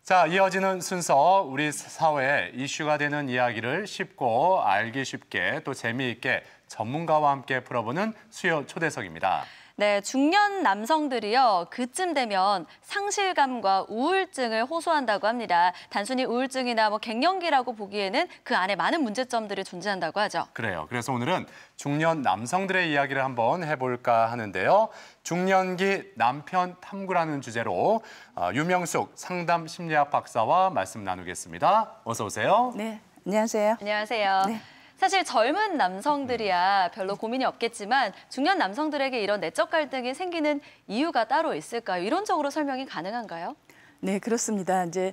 자, 이어지는 순서, 우리 사회에 이슈가 되는 이야기를 쉽고 알기 쉽게 또 재미있게 전문가와 함께 풀어보는 수요 초대석입니다. 네, 중년 남성들이요. 그쯤 되면 상실감과 우울증을 호소한다고 합니다. 단순히 우울증이나 갱년기라고 보기에는 그 안에 많은 문제점들이 존재한다고 하죠. 그래요. 그래서 오늘은 중년 남성들의 이야기를 한번 해볼까 하는데요. 중년기 남편 탐구라는 주제로 유명숙 상담 심리학 박사와 말씀 나누겠습니다. 어서 오세요. 네, 안녕하세요. 안녕하세요. 네. 사실 젊은 남성들이야 별로 고민이 없겠지만 중년 남성들에게 이런 내적 갈등이 생기는 이유가 따로 있을까요? 이론적으로 설명이 가능한가요? 네, 그렇습니다. 이제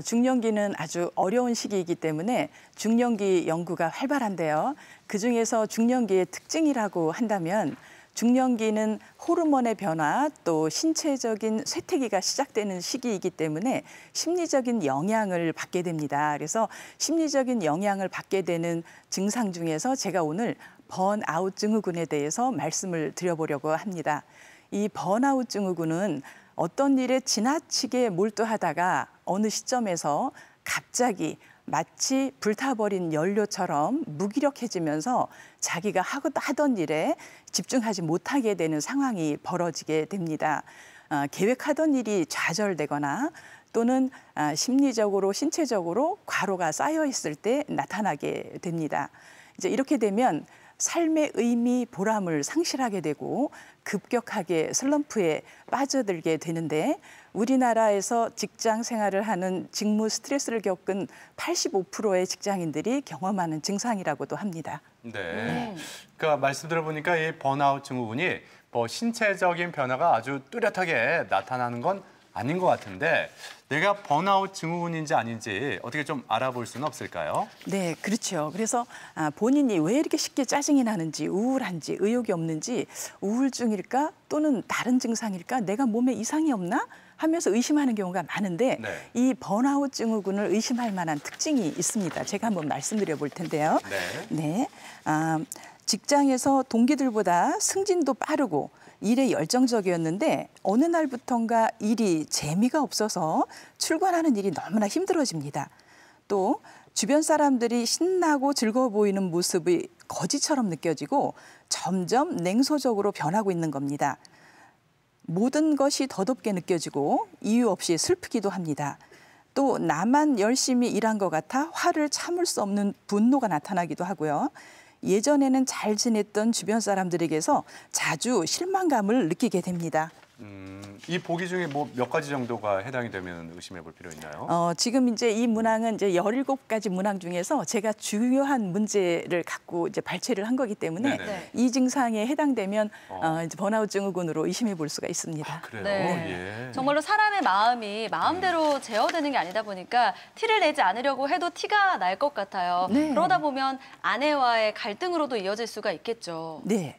중년기는 아주 어려운 시기이기 때문에 중년기 연구가 활발한데요. 그중에서 중년기의 특징이라고 한다면 중년기는 호르몬의 변화 또 신체적인 쇠퇴기가 시작되는 시기이기 때문에 심리적인 영향을 받게 됩니다. 그래서 심리적인 영향을 받게 되는 증상 중에서 제가 오늘 번아웃 증후군에 대해서 말씀을 드려보려고 합니다. 이 번아웃 증후군은 어떤 일에 지나치게 몰두하다가 어느 시점에서 갑자기 마치 불타버린 연료처럼 무기력해지면서 자기가 하던 일에 집중하지 못하게 되는 상황이 벌어지게 됩니다. 계획하던 일이 좌절되거나 또는 심리적으로, 신체적으로 과로가 쌓여 있을 때 나타나게 됩니다. 이제 이렇게 되면 삶의 의미, 보람을 상실하게 되고 급격하게 슬럼프에 빠져들게 되는데 우리나라에서 직장 생활을 하는 직무 스트레스를 겪은 85%의 직장인들이 경험하는 증상이라고도 합니다. 네. 그러니까 말씀 들어보니까 이 번아웃 증후군이 신체적인 변화가 아주 뚜렷하게 나타나는 건 아닌 것 같은데 내가 번아웃 증후군인지 아닌지 어떻게 좀 알아볼 수는 없을까요? 네, 그렇죠. 그래서 본인이 왜 이렇게 쉽게 짜증이 나는지, 우울한지, 의욕이 없는지, 우울증일까 또는 다른 증상일까, 내가 몸에 이상이 없나 하면서 의심하는 경우가 많은데 네. 이 번아웃 증후군을 의심할 만한 특징이 있습니다. 제가 한번 말씀드려 볼 텐데요. 네. 직장에서 동기들보다 승진도 빠르고 일에 열정적이었는데 어느 날부턴가 일이 재미가 없어서 출근하는 일이 너무나 힘들어집니다. 또 주변 사람들이 신나고 즐거워 보이는 모습이 거지처럼 느껴지고 점점 냉소적으로 변하고 있는 겁니다. 모든 것이 더덥게 느껴지고 이유 없이 슬프기도 합니다. 또 나만 열심히 일한 것 같아 화를 참을 수 없는 분노가 나타나기도 하고요. 예전에는 잘 지냈던 주변 사람들에게서 자주 실망감을 느끼게 됩니다. 이 보기 중에 몇 가지 정도가 해당이 되면 의심해 볼 필요 있나요? 지금 이제 이 문항은 이제 17가지 문항 중에서 제가 주요한 문제를 갖고 이제 발췌를 한 거기 때문에 네네. 이 증상에 해당되면 이제 번아웃 증후군으로 의심해 볼 수가 있습니다. 그래요? 네. 예. 정말로 사람의 마음이 마음대로 제어되는 게 아니다 보니까 티를 내지 않으려고 해도 티가 날 것 같아요. 네. 그러다 보면 아내와의 갈등으로도 이어질 수가 있겠죠. 네.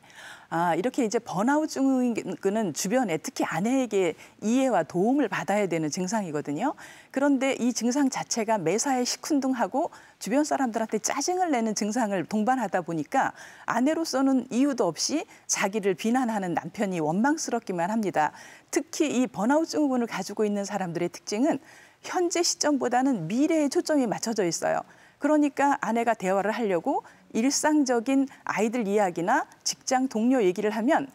이렇게 이제 번아웃 증후군은 주변에 특히 아내에게 이해와 도움을 받아야 되는 증상이거든요. 그런데 이 증상 자체가 매사에 시큰둥하고 주변 사람들한테 짜증을 내는 증상을 동반하다 보니까 아내로서는 이유도 없이 자기를 비난하는 남편이 원망스럽기만 합니다. 특히 이 번아웃 증후군을 가지고 있는 사람들의 특징은 현재 시점보다는 미래에 초점이 맞춰져 있어요. 그러니까 아내가 대화를 하려고 일상적인 아이들 이야기나 직장 동료 얘기를 하면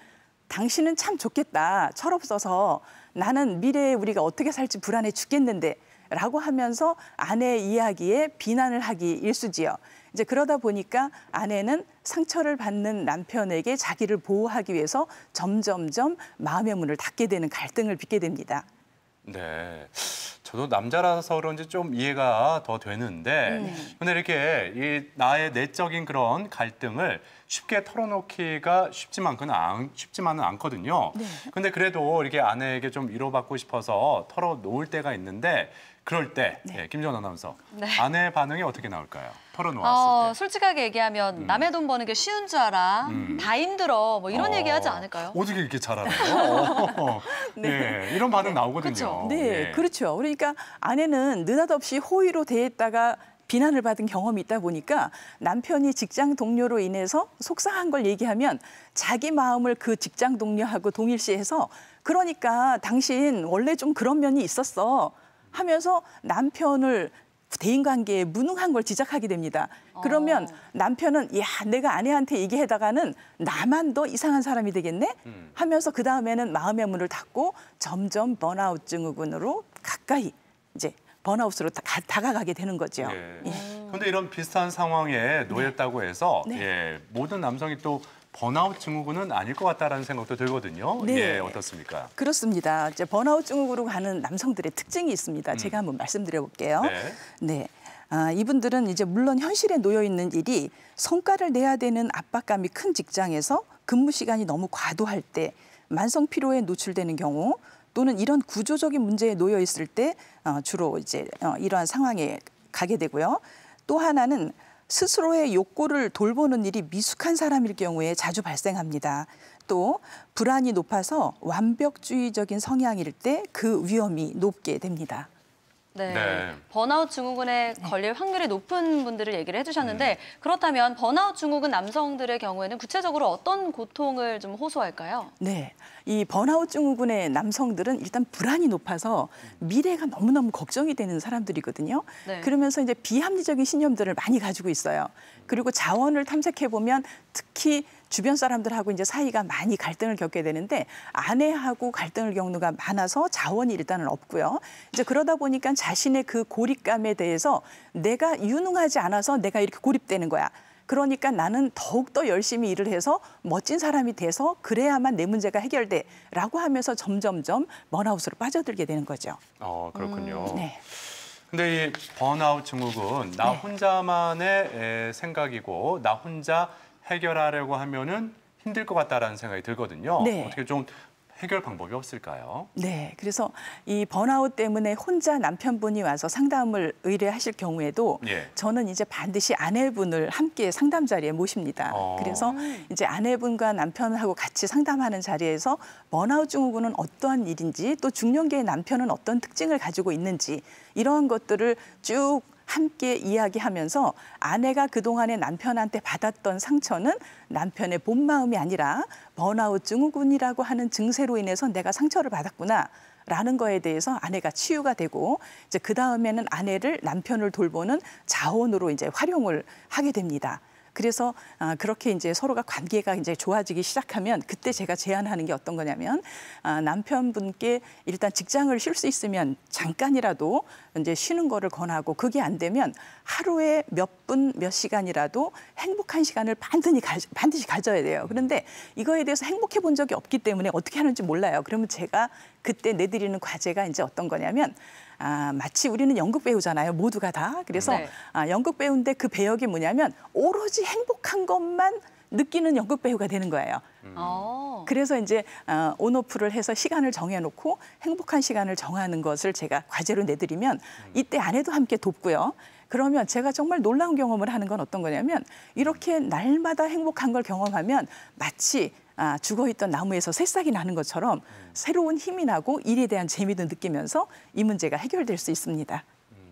당신은 참 좋겠다, 철없어서 나는 미래에 우리가 어떻게 살지 불안해 죽겠는데 라고 하면서 아내의 이야기에 비난을 하기 일쑤지요. 이제 그러다 보니까 아내는 상처를 받는 남편에게 자기를 보호하기 위해서 점점점 마음의 문을 닫게 되는 갈등을 빚게 됩니다. 네. 저도 남자라서 그런지 좀 이해가 더 되는데 근데 이렇게 나의 내적인 그런 갈등을 쉽게 털어놓기가 쉽지만은 않거든요. 네. 근데 그래도 이렇게 아내에게 좀 위로받고 싶어서 털어놓을 때가 있는데 그럴 때 김정은 아나운서 아내의 반응이 어떻게 나올까요? 털어놓았을 때. 솔직하게 얘기하면 남의 돈 버는 게 쉬운 줄 알아. 다 힘들어. 이런 얘기하지 않을까요? 어떻게 이렇게 잘 알아요? 네. 이런 반응 나오거든요. 그렇죠. 네, 그렇죠. 그러니까 아내는 느닷없이 호의로 대했다가 비난을 받은 경험이 있다 보니까 남편이 직장 동료로 인해서 속상한 걸 얘기하면 자기 마음을 그 직장 동료하고 동일시해서 그러니까 당신 원래 좀 그런 면이 있었어. 하면서 남편을 대인관계에 무능한 걸 지적하게 됩니다. 그러면 남편은 야 내가 아내한테 얘기하다가는 나만 더 이상한 사람이 되겠네 하면서 그 다음에는 마음의 문을 닫고 점점 번아웃 증후군으로 가까이 이제 번아웃으로 다가가게 되는 거죠. 그런데 이런 비슷한 상황에 놓였다고 해서 모든 남성이 또 번아웃 증후군은 아닐 것 같다라는 생각도 들거든요. 네. 어떻습니까? 그렇습니다. 이제 번아웃 증후군으로 가는 남성들의 특징이 있습니다. 제가 한번 말씀드려 볼게요. 네. 이분들은 이제 물론 현실에 놓여 있는 일이 성과를 내야 되는 압박감이 큰 직장에서 근무 시간이 너무 과도할 때, 만성 피로에 노출되는 경우, 또는 이런 구조적인 문제에 놓여 있을 때 주로 이제 이러한 상황에 가게 되고요. 또 하나는 스스로의 욕구를 돌보는 일이 미숙한 사람일 경우에 자주 발생합니다. 또 불안이 높아서 완벽주의적인 성향일 때 그 위험이 높게 됩니다. 네. 번아웃 증후군에 걸릴 확률이 높은 분들을 얘기를 해주셨는데 그렇다면 번아웃 증후군 남성들의 경우에는 구체적으로 어떤 고통을 좀 호소할까요? 네. 이 번아웃 증후군의 남성들은 일단 불안이 높아서 미래가 너무너무 걱정이 되는 사람들이거든요. 그러면서 이제 비합리적인 신념들을 많이 가지고 있어요. 그리고 자원을 탐색해 보면 특히 주변 사람들하고 이제 사이가 많이 갈등을 겪게 되는데 아내하고 갈등을 겪는 가 많아서 자원이 일단은 없고요. 이제 그러다 보니까 자신의 그 고립감에 대해서 내가 유능하지 않아서 내가 이렇게 고립되는 거야. 그러니까 나는 더욱더 열심히 일을 해서 멋진 사람이 돼서 그래야만 내 문제가 해결돼라고 하면서 점점점 번아웃으로 빠져들게 되는 거죠. 그렇군요. 네. 근데 이 번아웃 증후군 나 혼자만의 생각이고 나 혼자 해결하려고 하면은 힘들 것 같다라는 생각이 들거든요. 어떻게 좀 해결 방법이 없을까요? 네, 그래서 이 번아웃 때문에 혼자 남편분이 와서 상담을 의뢰하실 경우에도 저는 이제 반드시 아내분을 함께 상담 자리에 모십니다. 그래서 이제 아내분과 남편하고 같이 상담하는 자리에서 번아웃 증후군은 어떠한 일인지 또 중년기의 남편은 어떤 특징을 가지고 있는지 이러한 것들을 쭉 함께 이야기하면서 아내가 그동안에 남편한테 받았던 상처는 남편의 본 마음이 아니라 번아웃 증후군이라고 하는 증세로 인해서 내가 상처를 받았구나라는 거에 대해서 아내가 치유가 되고 이제 그 다음에는 아내를 남편을 돌보는 자원으로 이제 활용을 하게 됩니다. 그래서 그렇게 이제 서로가 관계가 이제 좋아지기 시작하면 그때 제가 제안하는 게 어떤 거냐면 남편분께 일단 직장을 쉴 수 있으면 잠깐이라도 이제 쉬는 거를 권하고 그게 안 되면 하루에 몇 분, 몇 시간이라도 행복한 시간을 반드시 가져야 돼요. 그런데 이거에 대해서 행복해 본 적이 없기 때문에 어떻게 하는지 몰라요. 그러면 제가 그때 내드리는 과제가 이제 어떤 거냐면 마치 우리는 연극 배우잖아요. 모두가 다. 그래서 연극 배우인데 그 배역이 뭐냐면 오로지 행복한 것만 느끼는 연극 배우가 되는 거예요. 그래서 이제 온오프를 해서 시간을 정해놓고 행복한 시간을 정하는 것을 제가 과제로 내드리면 이때 아내도 함께 돕고요. 그러면 제가 정말 놀라운 경험을 하는 건 어떤 거냐면 이렇게 날마다 행복한 걸 경험하면 마치 죽어있던 나무에서 새싹이 나는 것처럼 새로운 힘이 나고 일에 대한 재미도 느끼면서 이 문제가 해결될 수 있습니다.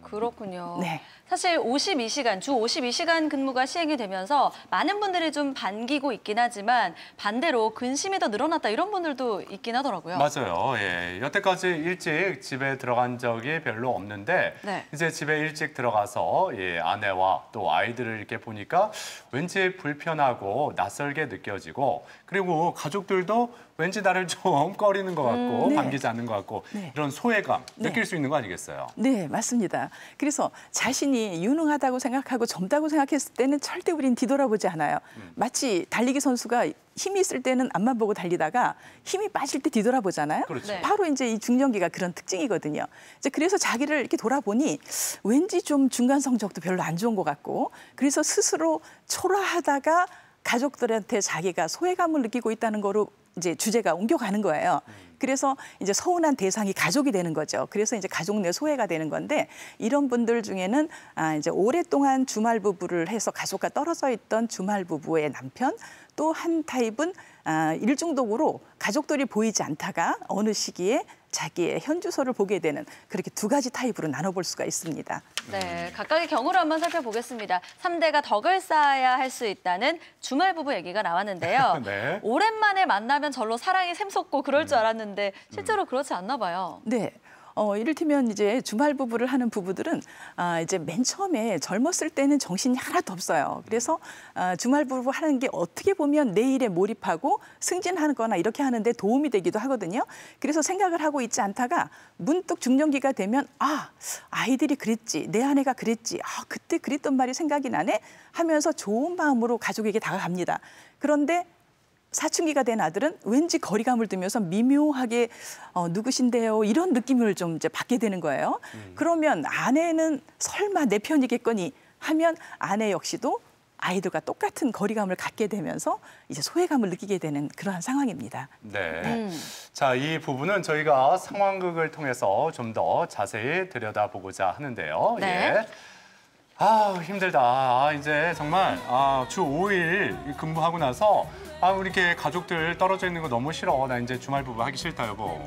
그렇군요. 네. 사실 52시간, 주 52시간 근무가 시행이 되면서 많은 분들이 좀 반기고 있긴 하지만 반대로 근심이 더 늘어났다 이런 분들도 있긴 하더라고요. 맞아요. 여태까지 일찍 집에 들어간 적이 별로 없는데 이제 집에 일찍 들어가서 아내와 또 아이들을 이렇게 보니까 왠지 불편하고 낯설게 느껴지고 그리고 가족들도 왠지 나를 좀 꺼리는 것 같고 반기지 않는 것 같고 이런 소외감 느낄 수 있는 거 아니겠어요? 네, 맞습니다. 그래서 자신이 유능하다고 생각하고 젊다고 생각했을 때는 절대 우린 뒤돌아보지 않아요. 마치 달리기 선수가 힘이 있을 때는 앞만 보고 달리다가 힘이 빠질 때 뒤돌아보잖아요. 바로 이제 이 중년기가 그런 특징이거든요. 이제 그래서 자기를 이렇게 돌아보니 왠지 좀 중간 성적도 별로 안 좋은 것 같고 그래서 스스로 초라하다가 가족들한테 자기가 소외감을 느끼고 있다는 거로 이제 주제가 옮겨가는 거예요. 그래서 이제 서운한 대상이 가족이 되는 거죠. 그래서 이제 가족 내 소외가 되는 건데 이런 분들 중에는 이제 오랫동안 주말 부부를 해서 가족과 떨어져 있던 주말 부부의 남편 또 한 타입은 일중독으로 가족들이 보이지 않다가 어느 시기에 자기의 현주소를 보게 되는 그렇게 두 가지 타입으로 나눠볼 수가 있습니다. 네, 각각의 경우를 한번 살펴보겠습니다. 3대가 덕을 쌓아야 할 수 있다는 주말 부부 얘기가 나왔는데요. 오랜만에 만나면 절로 사랑이 샘솟고 그럴 줄 알았는데 실제로 그렇지 않나 봐요. 네. 이를테면 이제 주말 부부를 하는 부부들은 이제 맨 처음에 젊었을 때는 정신이 하나도 없어요. 그래서 주말 부부 하는 게 어떻게 보면 내 일에 몰입하고 승진하는 거나 이렇게 하는데 도움이 되기도 하거든요. 그래서 생각을 하고 있지 않다가 문득 중년기가 되면 아이들이 그랬지, 내 아내가 그랬지, 그때 그랬던 말이 생각이 나네 하면서 좋은 마음으로 가족에게 다가갑니다. 그런데 사춘기가 된 아들은 왠지 거리감을 두면서 미묘하게 누구신데요? 이런 느낌을 좀 이제 받게 되는 거예요. 그러면 아내는 설마 내 편이겠거니 하면 아내 역시도 아이들과 똑같은 거리감을 갖게 되면서 이제 소외감을 느끼게 되는 그러한 상황입니다. 네. 자, 이 부분은 저희가 상황극을 통해서 좀 더 자세히 들여다보고자 하는데요. 네. 예. 힘들다. 이제 정말 주 5일 근무하고 나서 우리 이렇게 가족들 떨어져 있는 거 너무 싫어. 나 이제 주말 부부 하기 싫다, 여보.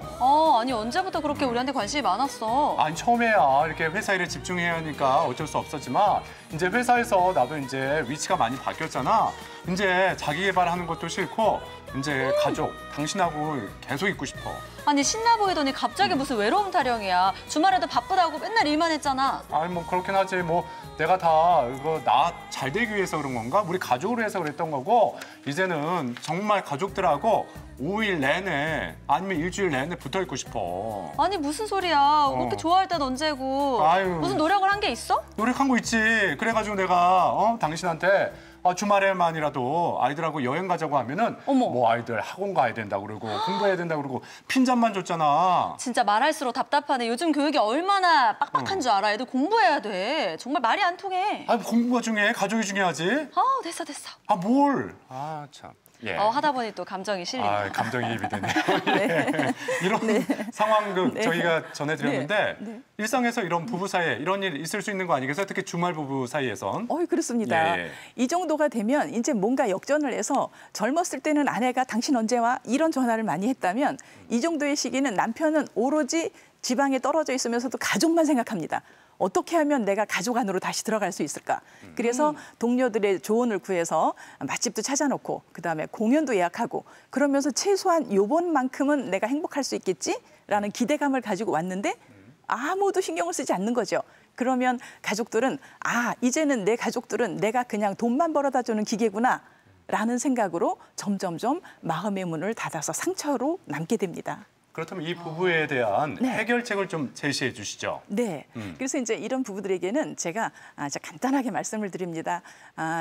아니 언제부터 그렇게 우리한테 관심이 많았어? 아니 처음에야 이렇게 회사 일에 집중해야 하니까 어쩔 수 없었지만 이제 회사에서 나도 이제 위치가 많이 바뀌었잖아. 이제 자기 개발하는 것도 싫고 이제 가족, 당신하고 계속 있고 싶어. 아니 신나 보이더니 갑자기 무슨 외로움 타령이야. 주말에도 바쁘다고 맨날 일만 했잖아. 아니 뭐 그렇긴 하지. 뭐 내가 다 이거 나 잘 되기 위해서 그런 건가? 우리 가족으로 해서 그랬던 거고 이제는 정말 가족들하고 5일 내내 아니면 일주일 내내 붙어 있고 싶어. 아니 무슨 소리야. 그렇게 좋아할 땐 언제고. 아유. 무슨 노력을 한 게 있어? 노력한 거 있지. 그래가지고 내가 당신한테 주말에만이라도 아이들하고 여행 가자고 하면은 어머. 뭐 아이들 학원 가야 된다 그러고 공부해야 된다 그러고 핀잔만 줬잖아. 진짜 말할수록 답답하네. 요즘 교육이 얼마나 빡빡한 줄 알아. 애들 공부해야 돼. 정말 말이 안 통해. 공부가 중요해. 가족이 중요하지. 됐어. 뭘. 참. 예. 하다 보니 또 감정이 실린다. 감정이입이 되네요. 예. 이런 상황극 저희가 전해드렸는데 일상에서 이런 부부 사이에 이런 일 있을 수 있는 거 아니겠어요? 특히 주말 부부 사이에선. 그렇습니다. 예. 이 정도가 되면 이제 뭔가 역전을 해서 젊었을 때는 아내가 당신 언제 와? 이런 전화를 많이 했다면 이 정도의 시기는 남편은 오로지 지방에 떨어져 있으면서도 가족만 생각합니다. 어떻게 하면 내가 가족 안으로 다시 들어갈 수 있을까? 그래서 동료들의 조언을 구해서 맛집도 찾아놓고 그다음에 공연도 예약하고 그러면서 최소한 요번만큼은 내가 행복할 수 있겠지라는 기대감을 가지고 왔는데 아무도 신경을 쓰지 않는 거죠. 그러면 가족들은 이제는 내 가족들은 내가 그냥 돈만 벌어다 주는 기계구나 라는 생각으로 점점점 마음의 문을 닫아서 상처로 남게 됩니다. 그렇다면 이 부부에 대한 해결책을 좀 제시해 주시죠. 네. 그래서 이제 이런 부부들에게는 제가 간단하게 말씀을 드립니다.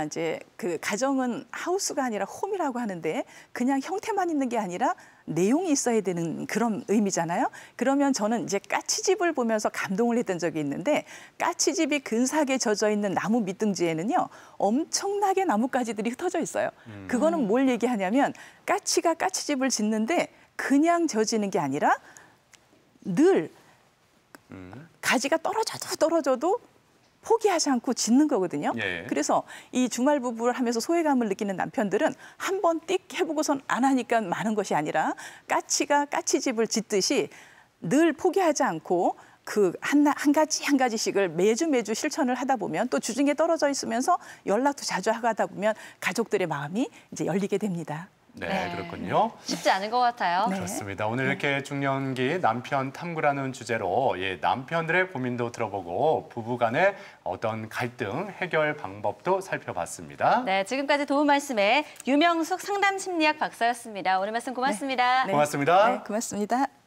이제 그 가정은 하우스가 아니라 홈이라고 하는데 그냥 형태만 있는 게 아니라 내용이 있어야 되는 그런 의미잖아요. 그러면 저는 이제 까치집을 보면서 감동을 했던 적이 있는데 까치집이 근사하게 젖어 있는 나무 밑둥지에는요. 엄청나게 나뭇가지들이 흩어져 있어요. 그거는 뭘 얘기하냐면 까치가 까치집을 짓는데 그냥 져지는 게 아니라 늘 가지가 떨어져도 포기하지 않고 짓는 거거든요. 예. 그래서 이 주말 부부를 하면서 소외감을 느끼는 남편들은 한번 띡 해보고선 안 하니까 많은 것이 아니라 까치가 까치집을 짓듯이 늘 포기하지 않고 그 한 가지씩을 매주 실천을 하다 보면 또 주중에 떨어져 있으면서 연락도 자주 하다 보면 가족들의 마음이 이제 열리게 됩니다. 네, 그렇군요. 쉽지 않은 것 같아요. 그렇습니다. 오늘 이렇게 중년기 남편 탐구라는 주제로 남편들의 고민도 들어보고 부부간의 어떤 갈등 해결 방법도 살펴봤습니다. 네, 지금까지 도움 말씀에 유명숙 상담심리학 박사였습니다. 오늘 말씀 고맙습니다. 고맙습니다. 네, 고맙습니다.